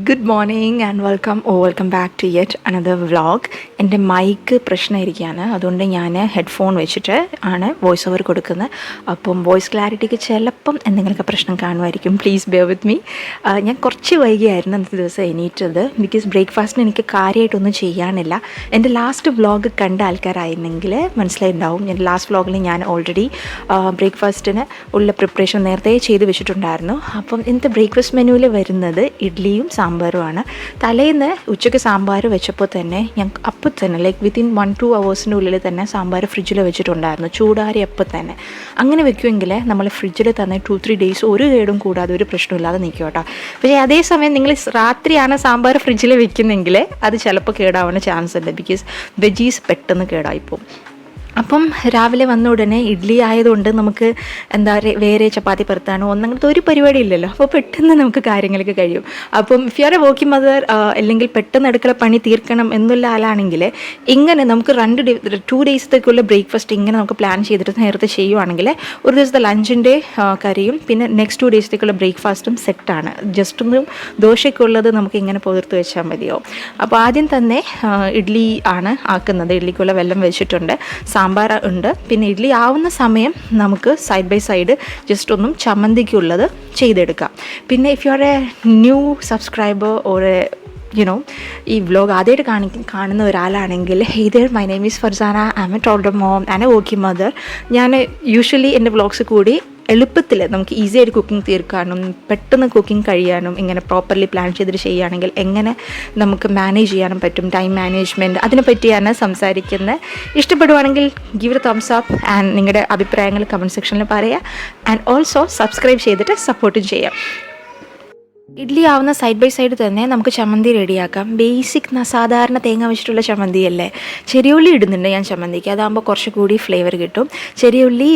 Good morning and welcome back to yet another vlog. എൻ്റെ mic പ്രശ്നമായിരിക്കുകയാണ്, അതുകൊണ്ട് ഞാൻ headphone വെച്ചിട്ട് ആണ് വോയിസ് ഓവർ കൊടുക്കുന്നത്. അപ്പം വോയിസ് ക്ലാരിറ്റിക്ക് ചിലപ്പം എന്തെങ്കിലുമൊക്കെ പ്രശ്നം കാണുമായിരിക്കും. Please bear with me. ഞാൻ കുറച്ച് വൈകിയായിരുന്നു അന്നത്തെ ദിവസം എണീറ്റത്. ബിക്കോസ് ബ്രേക്ക്ഫാസ്റ്റിന് എനിക്ക് കാര്യമായിട്ടൊന്നും ചെയ്യാനില്ല. എൻ്റെ ലാസ്റ്റ് വ്ളോഗ് കണ്ട ആൾക്കാരായിരുന്നെങ്കിൽ മനസ്സിലായിട്ടുണ്ടാവും. എൻ്റെ ലാസ്റ്റ് വ്ളോഗിൽ ഞാൻ ഓൾറെഡി ബ്രേക്ക്ഫാസ്റ്റിന് ഉള്ള പ്രിപ്പറേഷൻ നേരത്തെ ചെയ്ത് വെച്ചിട്ടുണ്ടായിരുന്നു. അപ്പം ഇന്നത്തെ ബ്രേക്ക്ഫാസ്റ്റ് മെനുവിൽ വരുന്നത് ഇഡ്ഡലിയും സാമ്പാറുമാണ്. തലേന്ന് ഉച്ചയ്ക്ക് സാമ്പാർ വെച്ചപ്പോൾ തന്നെ ഞാൻ അപ്പോൾ തന്നെ വിത്തിൻ 1-2 hours ഉള്ളിൽ തന്നെ സാമ്പാർ ഫ്രിഡ്ജിൽ വെച്ചിട്ടുണ്ടായിരുന്നു, ചൂടാറി അപ്പം തന്നെ. അങ്ങനെ വെക്കുമെങ്കിൽ നമ്മൾ ഫ്രിഡ്ജിൽ തന്നെ 2-3 days ഒരു കേടും കൂടാതെ ഒരു പ്രശ്നമില്ലാതെ നിൽക്കും കേട്ടോ. പക്ഷേ അതേസമയം നിങ്ങൾ രാത്രിയാണ് സാമ്പാർ ഫ്രിഡ്ജിൽ വെക്കുന്നെങ്കിൽ അത് ചിലപ്പോൾ കേടാവാൻ ചാൻസ് ഉണ്ട്. ബിക്കോസ് വെജീസ് പെട്ടെന്ന് കേടായിപ്പോവും. അപ്പം രാവിലെ വന്ന ഉടനെ ഇഡ്ഡലി ആയതുകൊണ്ട് നമുക്ക് വേറെ ചപ്പാത്തി പരത്താനോ അങ്ങനത്തെ ഒരു പരിപാടി ഇല്ലല്ലോ. അപ്പോൾ പെട്ടെന്ന് നമുക്ക് കാര്യങ്ങളൊക്കെ കഴിയും. അപ്പം if you are A working mother അല്ലെങ്കിൽ പെട്ടെന്ന് അടുക്കള പണി തീർക്കണം എന്നുള്ള ആളാണെങ്കിൽ ഇങ്ങനെ നമുക്ക് 2 days ബ്രേക്ക്ഫാസ്റ്റ് ഇങ്ങനെ നമുക്ക് പ്ലാൻ ചെയ്തിട്ട് നേരത്തെ ചെയ്യുവാണെങ്കിൽ ഒരു ദിവസത്തെ ലഞ്ചിൻ്റെ കറിയും പിന്നെ നെക്സ്റ്റ് 2 days ബ്രേക്ക്ഫാസ്റ്റും സെറ്റാണ്. ജസ്റ്റ് ഒന്നും ദോശയ്ക്കുള്ളത് നമുക്ക് ഇങ്ങനെ പുതിർത്ത് വെച്ചാൽ മതിയോ. അപ്പോൾ ആദ്യം തന്നെ ഇഡ്ഡലി ആണ് ആക്കുന്നത്. ഇഡ്ഡലിക്കുള്ള വെള്ളം വെച്ചിട്ടുണ്ട്, സാമ്പാർ ഉണ്ട്. പിന്നെ ഇഡ്ഡലി ആവുന്ന സമയം നമുക്ക് സൈഡ് ബൈ സൈഡ് ജസ്റ്റ് ഒന്നും ചമ്മന്തിക്കുള്ളത് ചെയ്തെടുക്കാം. പിന്നെ if you are a new subscriber or ഈ വ്ലോഗ് ആദ്യമായിട്ട് കാണുന്ന ഒരാളാണെങ്കിൽ my name is Farzana, I am a toddler mom and a working mother. ഞാൻ യൂഷ്വലി എൻ്റെ വ്ലോഗ്സ് കൂടി എളുപ്പത്തിൽ നമുക്ക് ഈസി ആയിട്ട് കുക്കിംഗ് തീർക്കാനും പെട്ടെന്ന് കുക്കിംഗ് കഴിയാനും ഇങ്ങനെ പ്രോപ്പർലി പ്ലാൻ ചെയ്തിട്ട് ചെയ്യുകയാണെങ്കിൽ എങ്ങനെ നമുക്ക് മാനേജ് ചെയ്യാനും പറ്റും, ടൈം മാനേജ്മെൻറ്റ്, അതിനെപ്പറ്റിയാണ് സംസാരിക്കുന്നത്. ഇഷ്ടപ്പെടുവാണെങ്കിൽ give A thumbs up and നിങ്ങളുടെ അഭിപ്രായങ്ങൾ കമൻറ്റ് സെക്ഷനിൽ പറയുക. ആൻഡ് ഓൾസോ സബ്സ്ക്രൈബ് ചെയ്തിട്ട് സപ്പോർട്ടും ചെയ്യാം. ഇഡ്ഡലി ആവുന്ന സൈഡ് ബൈ സൈഡ് തന്നെ നമുക്ക് ചമ്മന്തി റെഡിയാക്കാം. ബേസിക് സാധാരണ തേങ്ങ വെച്ചിട്ടുള്ള ചമ്മന്തി അല്ലേ. ചെറിയുള്ളി ഇടുന്നുണ്ട് ഞാൻ ചമ്മന്തിക്ക്, അതാകുമ്പോൾ കുറച്ചുകൂടി ഫ്ലേവർ കിട്ടും. ചെറിയുള്ളി,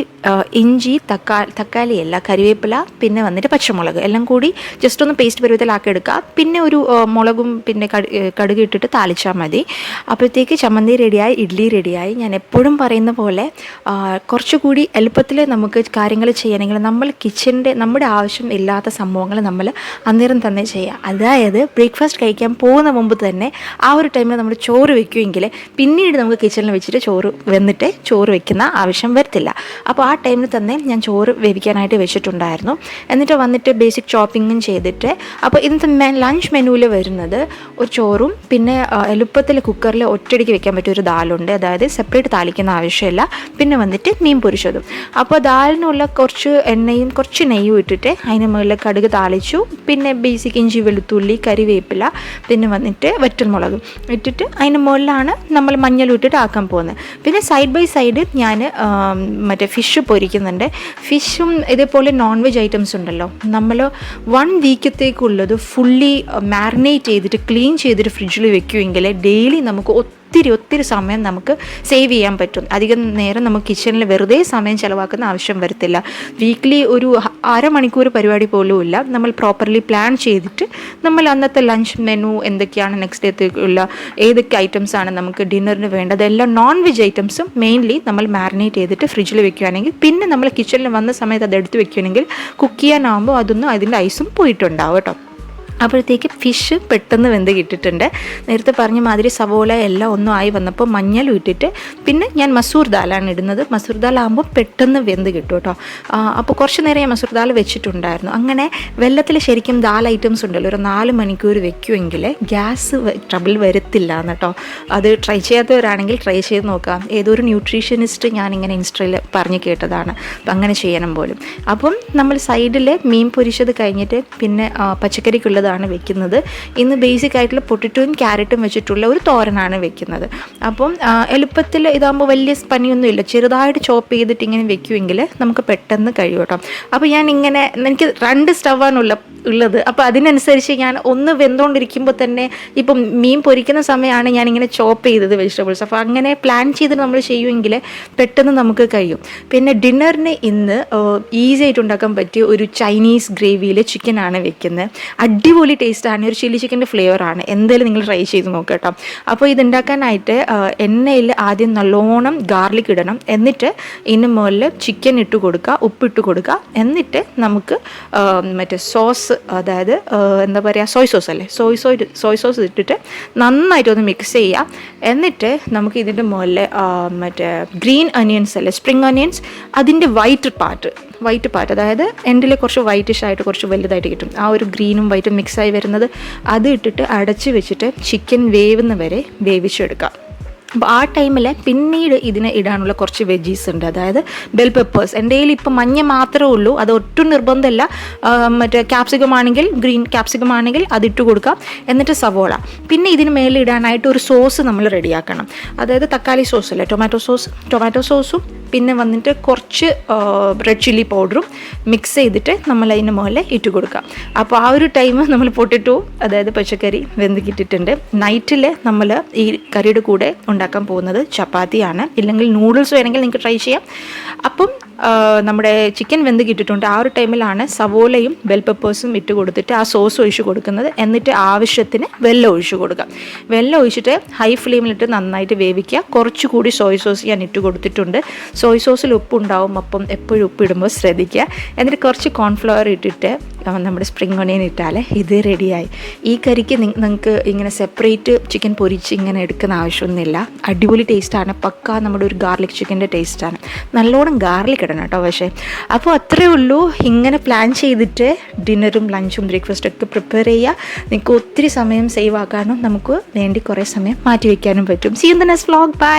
ഇഞ്ചി, തക്കാളി അല്ല, കരിവേപ്പില, പിന്നെ വന്നിട്ട് പച്ചമുളക് എല്ലാം കൂടി ജസ്റ്റ് ഒന്ന് പേസ്റ്റ് പരുവത്തിലാക്കി എടുക്കുക. പിന്നെ ഒരു മുളകും പിന്നെ കടുക് ഇട്ടിട്ട് താളിച്ചാൽ മതി. അപ്പോഴത്തേക്ക് ചമ്മന്തി റെഡിയായി, ഇഡ്ഡലി റെഡിയായി. ഞാൻ എപ്പോഴും പറയുന്ന പോലെ കുറച്ചുകൂടി എളുപ്പത്തിൽ നമുക്ക് കാര്യങ്ങൾ ചെയ്യണമെങ്കിൽ നമ്മൾ നമ്മുടെ ആവശ്യം ഇല്ലാത്ത സംഭവങ്ങൾ നമ്മൾ അന്നേരം തന്നെ ചെയ്യുക. അതായത് ബ്രേക്ക്ഫാസ്റ്റ് കഴിക്കാൻ പോകുന്ന മുമ്പ് തന്നെ ആ ഒരു ടൈമിൽ നമ്മൾ ചോറ് വെക്കുമെങ്കിൽ പിന്നീട് നമുക്ക് കിച്ചണിൽ വെച്ചിട്ട് ചോറ് വെക്കുന്ന ആവശ്യം വരത്തില്ല. അപ്പോൾ ആ ടൈമിൽ തന്നെ ഞാൻ ചോറ് വേവിക്കാനായിട്ട് വെച്ചിട്ടുണ്ടായിരുന്നു. എന്നിട്ട് വന്നിട്ട് ബേസിക് ചോപ്പിങ്ങും ചെയ്തിട്ട് അപ്പോൾ ഇന്നത്തെ ലഞ്ച് മെനുവിൽ വരുന്നത് ഒരു ചോറും പിന്നെ എളുപ്പത്തിൽ കുക്കറിൽ ഒറ്റയടിക്ക് വെക്കാൻ പറ്റിയ ഒരു ദാലുണ്ട്. അതായത് സെപ്പറേറ്റ് താളിക്കുന്ന ആവശ്യമില്ല. പിന്നെ വന്നിട്ട് മീൻ പൊരിച്ചതും. അപ്പോൾ ദാലിനുള്ള കുറച്ച് എണ്ണയും കുറച്ച് നെയ്യും ഇട്ടിട്ട് അതിന് മുകളിൽ കടുക് താളിച്ചു. പിന്നെ ബേസിക് ഇഞ്ചി, വെളുത്തുള്ളി, കരിവേപ്പില, പിന്നെ വന്നിട്ട് വറ്റൽമുളകും ഇട്ടിട്ട് അതിന് മുകളിലാണ് നമ്മൾ മഞ്ഞളും ഇട്ടിട്ട് ആക്കാൻ പോകുന്നത്. പിന്നെ സൈഡ് ബൈ സൈഡ് ഞാൻ മറ്റേ ഫിഷ് പൊരിക്കുന്നുണ്ട്. ഫിഷും ഇതേപോലെ നോൺ വെജ് ഐറ്റംസ് ഉണ്ടല്ലോ, നമ്മൾ 1 വീക്കത്തേക്കുള്ളത് ഫുള്ളി മാരിനേറ്റ് ചെയ്തിട്ട് ക്ലീൻ ചെയ്തിട്ട് ഫ്രിഡ്ജിൽ വെക്കുമെങ്കിൽ ഡെയിലി നമുക്ക് ഒത്തിരി സമയം നമുക്ക് സേവ് ചെയ്യാൻ പറ്റും. അധികം നേരം നമുക്ക് കിച്ചണിൽ വെറുതെ സമയം ചിലവാക്കുന്ന ആവശ്യം വരത്തില്ല. വീക്ക്ലി ഒരു അരമണിക്കൂർ പരിപാടി പോലും ഇല്ല. നമ്മൾ പ്രോപ്പർലി പ്ലാൻ ചെയ്തിട്ട് നമ്മൾ അന്നത്തെ ലഞ്ച് മെനു എന്തൊക്കെയാണ്, നെക്സ്റ്റ് ഡേത്തേക്കുള്ള ഏതൊക്കെ ഐറ്റംസാണ് നമുക്ക് ഡിന്നറിന് വേണ്ടത്, എല്ലാം നോൺ വെജ് ഐറ്റംസും മെയിൻലി നമ്മൾ മാരിനേറ്റ് ചെയ്തിട്ട് ഫ്രിഡ്ജിൽ വെക്കുകയാണെങ്കിൽ പിന്നെ നമ്മൾ കിച്ചണിൽ വന്ന സമയത്ത് അത് എടുത്ത് വെക്കുകയാണെങ്കിൽ കുക്ക് ചെയ്യാനാകുമ്പോൾ അതൊന്നും അതിൻ്റെ ഐസും പോയിട്ടുണ്ടാവും കേട്ടോ. അപ്പോഴത്തേക്ക് ഫിഷ് പെട്ടെന്ന് വെന്ത് കിട്ടിയിട്ടുണ്ട്. നേരത്തെ പറഞ്ഞ മാതിരി സവോള എല്ലാം ഒന്നും ആയി വന്നപ്പോൾ മഞ്ഞളും ഇട്ടിട്ട് പിന്നെ ഞാൻ മസൂർ ദാലാണ് ഇടുന്നത്. മസൂർ ദാലാകുമ്പോൾ പെട്ടെന്ന് വെന്ത് കിട്ടും കേട്ടോ. അപ്പോൾ കുറച്ച് നേരം ഞാൻ മസൂർ ദാൽ വെച്ചിട്ടുണ്ടായിരുന്നു. അങ്ങനെ വെള്ളത്തിൽ ശരിക്കും ദാൽ ഐറ്റംസ് ഉണ്ടല്ലോ, ഒരു 4 മണിക്കൂർ വെക്കുമെങ്കിൽ ഗ്യാസ് ട്രബിൾ വരത്തില്ല കേട്ടോ. അത് ട്രൈ ചെയ്യാത്തവരാണെങ്കിൽ ട്രൈ ചെയ്ത് നോക്കാം. ഏതൊരു ന്യൂട്രീഷ്യനിസ്റ്റ് ഞാനിങ്ങനെ ഇൻസ്റ്റയിൽ പറഞ്ഞ് കേട്ടതാണ്. അപ്പം അങ്ങനെ ചെയ്യണം പോലും. അപ്പം നമ്മൾ സൈഡിൽ മീൻ പൊരിച്ചത് കഴിഞ്ഞിട്ട് പിന്നെ പച്ചക്കറിക്കുള്ളതാണ് വെക്കുന്നത്. ഇന്ന് ബേസിക് ആയിട്ടുള്ള പൊട്ടറ്റോയും ക്യാരറ്റും വെച്ചിട്ടുള്ള ഒരു തോരനാണ് വെക്കുന്നത്. അപ്പം എളുപ്പത്തിൽ ഇതാകുമ്പോൾ വലിയ പണിയൊന്നും ഇല്ല. ചെറുതായിട്ട് ചോപ്പ് ചെയ്തിട്ട് ഇങ്ങനെ വെക്കുമെങ്കിൽ നമുക്ക് പെട്ടെന്ന് കഴിയും കേട്ടോ. അപ്പോൾ എനിക്ക് 2 സ്റ്റവാണ് ഉള്ളത്. അപ്പോൾ അതിനനുസരിച്ച് ഞാൻ ഒന്ന് വെന്തുകൊണ്ടിരിക്കുമ്പോൾ തന്നെ ഇപ്പം മീൻ പൊരിക്കുന്ന സമയമാണ് ഞാനിങ്ങനെ ചോപ്പ് ചെയ്തത് വെജിറ്റബിൾസ്. അപ്പോൾ അങ്ങനെ പ്ലാൻ ചെയ്തിട്ട് നമ്മൾ ചെയ്യുമെങ്കിൽ പെട്ടെന്ന് നമുക്ക് കഴിയും. പിന്നെ ഡിന്നറിന് ഇന്ന് ഈസി ആയിട്ട് ഉണ്ടാക്കാൻ പറ്റിയ ഒരു ചൈനീസ് ഗ്രേവിയിൽ ചിക്കനാണ് വെക്കുന്നത്. അടിപൊളി അടിപൊളി ടേസ്റ്റാണ്, ഒരു ചില്ലി ചിക്കൻ്റെ ഫ്ലേവറാണ്. എന്തായാലും നിങ്ങൾ ട്രൈ ചെയ്ത് നോക്കുക കേട്ടോ. അപ്പോൾ ഇതുണ്ടാക്കാനായിട്ട് എണ്ണയിൽ ആദ്യം നല്ലോണം ഗാർലിക് ഇടണം, എന്നിട്ട് ഇതിന് മുകളിൽ ചിക്കൻ ഇട്ട് കൊടുക്കുക, ഉപ്പിട്ട് കൊടുക്കുക, എന്നിട്ട് നമുക്ക് മറ്റേ സോസ്, അതായത് എന്താ പറയുക, സോയ് സോസ് അല്ലേ, സോയ് സോസ് ഇട്ടിട്ട് നന്നായിട്ടൊന്ന് മിക്സ് ചെയ്യുക. എന്നിട്ട് നമുക്ക് ഇതിൻ്റെ മുകളിൽ മറ്റേ ഗ്രീൻ അനിയൻസ് അല്ലേ, സ്പ്രിങ് അനിയൻസ്, അതിൻ്റെ വൈറ്റ് പാർട്ട്, അതായത് എൻഡിൽ കുറച്ച് വൈറ്റിഷ് ആയിട്ട് കുറച്ച് വലുതായിട്ട് കിട്ടും, ആ ഒരു ഗ്രീനും വൈറ്റും മിക്സായി വരുന്നത്, അത് ഇട്ടിട്ട് അടച്ച് വെച്ചിട്ട് ചിക്കൻ വേവുന്ന വരെ വേവിച്ചെടുക്കുക. അപ്പോൾ ആ ടൈമിൽ പിന്നീട് ഇതിന് ഇടാനുള്ള കുറച്ച് വെജീസ് ഉണ്ട്, അതായത് ബെൽ പെപ്പേഴ്സ്. എൻ്റെ കയ്യിൽ ഇപ്പം മഞ്ഞ മാത്രമേ ഉള്ളൂ, അത് ഒട്ടും നിർബന്ധമല്ല. മറ്റേ ക്യാപ്സിക്കം ആണെങ്കിൽ, ഗ്രീൻ ക്യാപ്സിക്കം ആണെങ്കിൽ അതിട്ട് കൊടുക്കാം. എന്നിട്ട് സവോള. പിന്നെ ഇതിന് മേലെ ഇടാനായിട്ട് ഒരു സോസ് നമ്മൾ റെഡിയാക്കണം, അതായത് തക്കാളി സോസ് അല്ലേ, ടൊമാറ്റോ സോസും പിന്നെ വന്നിട്ട് കുറച്ച് റെഡ് ചില്ലി പൗഡറും മിക്സ് ചെയ്തിട്ട് നമ്മൾ അതിന് മുകളിൽ ഇട്ട് കൊടുക്കാം. അപ്പോൾ ആ ഒരു ടൈം നമ്മൾ പൊട്ടിട്ടു, അതായത് പച്ചക്കറി വെന്തിക്കിട്ടിട്ടുണ്ട്. നൈറ്റിൽ നമ്മൾ ഈ കറിയുടെ കൂടെ ഉണ്ടാക്കാൻ പോകുന്നത് ചപ്പാത്തിയാണ്, ഇല്ലെങ്കിൽ നൂഡിൽസ് വേണമെങ്കിൽ നിങ്ങൾക്ക് ട്രൈ ചെയ്യാം. അപ്പം നമ്മുടെ ചിക്കൻ വെന്ത് കിട്ടിയിട്ടുണ്ട്. ആ ഒരു ടൈമിലാണ് സവോളയും ബെൽ പെപ്പേഴ്സും ഇട്ട് കൊടുത്തിട്ട് ആ സോസ് ഒഴിച്ച് കൊടുക്കുന്നത്. എന്നിട്ട് ആവശ്യത്തിന് വെള്ളം ഒഴിച്ച് കൊടുക്കുക. വെള്ളം ഒഴിച്ചിട്ട് ഹൈ ഫ്ലെയിമിലിട്ട് നന്നായിട്ട് വേവിക്കുക. കുറച്ചുകൂടി സോയ് സോസ് ഞാൻ ഇട്ട് കൊടുത്തിട്ടുണ്ട്. സോയ് സോസിൽ ഉപ്പുണ്ടാവും, അപ്പം എപ്പോഴും ഉപ്പിടുമ്പോൾ ശ്രദ്ധിക്കുക. എന്നിട്ട് കുറച്ച് കോൺഫ്ലവർ ഇട്ടിട്ട് നമ്മുടെ സ്പ്രിങ് ഒണിയൻ ഇട്ടാൽ ഇത് റെഡിയായി. ഈ കറിക്ക് നിങ്ങൾക്ക് ഇങ്ങനെ സെപ്പറേറ്റ് ചിക്കൻ പൊരിച്ച് ഇങ്ങനെ എടുക്കുന്ന ആവശ്യമൊന്നുമില്ല. അടിപൊളി ടേസ്റ്റാണ്, പക്ക നമ്മുടെ ഒരു ഗാർലിക് ചിക്കൻ്റെ ടേസ്റ്റാണ്. നല്ലോണം ഗാർലിക് ഇടണം കേട്ടോ. പക്ഷേ അപ്പോൾ അത്രയേ ഉള്ളൂ. ഇങ്ങനെ പ്ലാൻ ചെയ്തിട്ട് ഡിന്നറും ലഞ്ചും ബ്രേക്ക്ഫാസ്റ്റൊക്കെ പ്രിപ്പയർ ചെയ്യുക. നിങ്ങൾക്ക് ഒത്തിരി സമയം സേവ് ആക്കാനും നമുക്ക് വേണ്ടി കുറേ സമയം മാറ്റി വയ്ക്കാനും പറ്റും. See in the next vlog. By.